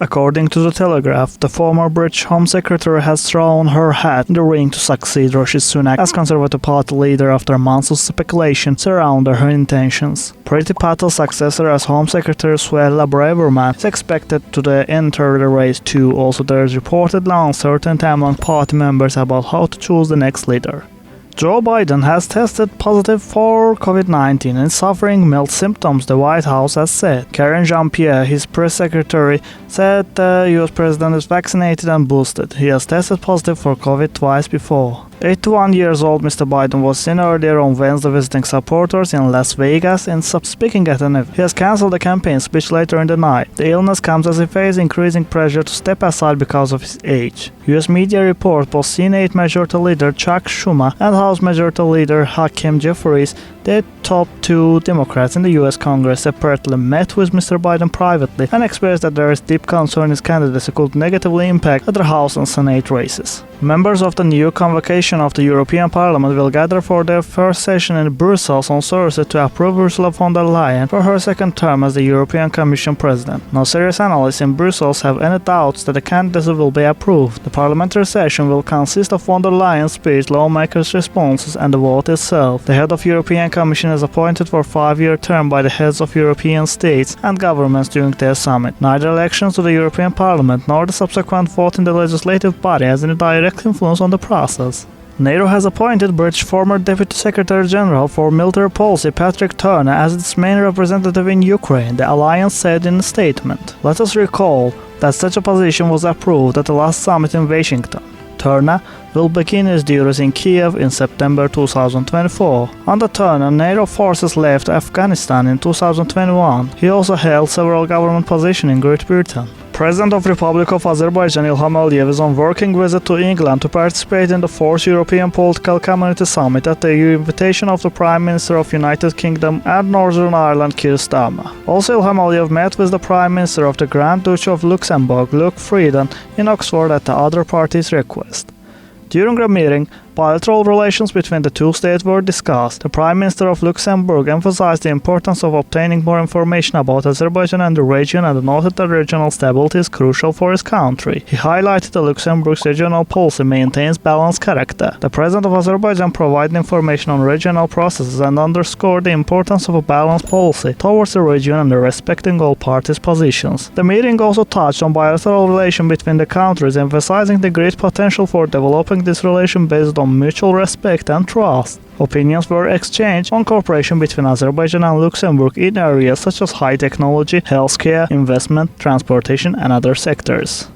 According to the Telegraph, the former British Home Secretary has thrown her hat in the ring to succeed Rishi Sunak as Conservative Party leader after months of speculation surrounding her intentions. Priti Patel's successor as Home Secretary Suella Braverman is expected to enter the race too. Also, there is reportedly uncertainty among party members about how to choose the next leader. Joe Biden has tested positive for Covid-19 and is suffering mild symptoms, the White House has said. Karine Jean-Pierre, his press secretary, said the US president is vaccinated and boosted. He has tested positive for Covid twice before. 81 years old Mr. Biden was seen earlier on Wednesday visiting supporters in Las Vegas and speaking at an event. He has cancelled the campaign speech later in the night. The illness comes as he faces increasing pressure to step aside because of his age. US media report both Senate Majority Leader Chuck Schumer and House Majority Leader Hakeem Jeffries, the top two Democrats in the US Congress, separately met with Mr. Biden privately and expressed that there is deep concern his candidacy could negatively impact other House and Senate races. Members of the new convocation of the European Parliament will gather for their first session in Brussels on Thursday to approve Ursula von der Leyen for her second term as the European Commission President. No serious analysts in Brussels have any doubts that the candidacy will be approved. The parliamentary session will consist of von der Leyen's speech, lawmakers' responses, and the vote itself. The head of European Commission is appointed for a 5-year term by the heads of European states and governments during their summit. Neither elections to the European Parliament nor the subsequent vote in the legislative body has any direct influence on the process. NATO has appointed British former Deputy Secretary General for Military Policy Patrick Turner as its main representative in Ukraine, the alliance said in a statement. Let us recall that such a position was approved at the last summit in Washington. Turner will begin his duties in Kiev in September 2024. Under Turner, NATO forces left Afghanistan in 2021. He also held several government positions in Great Britain. President of Republic of Azerbaijan Ilham Aliyev is on working visit to England to participate in the 4th European Political Community Summit at the invitation of the Prime Minister of United Kingdom and Northern Ireland Keir Starmer. Also, Ilham Aliyev met with the Prime Minister of the Grand Duchy of Luxembourg, Luc Frieden, in Oxford at the other party's request. During the meeting, bilateral relations between the two states were discussed. The Prime Minister of Luxembourg emphasized the importance of obtaining more information about Azerbaijan and the region and noted that regional stability is crucial for his country. He highlighted that Luxembourg's regional policy maintains balanced character. The President of Azerbaijan provided information on regional processes and underscored the importance of a balanced policy towards the region and respecting all parties' positions. The meeting also touched on bilateral relations between the countries, emphasizing the great potential for developing this relation based on mutual respect and trust. Opinions were exchanged on cooperation between Azerbaijan and Luxembourg in areas such as high technology, healthcare, investment, transportation, and other sectors.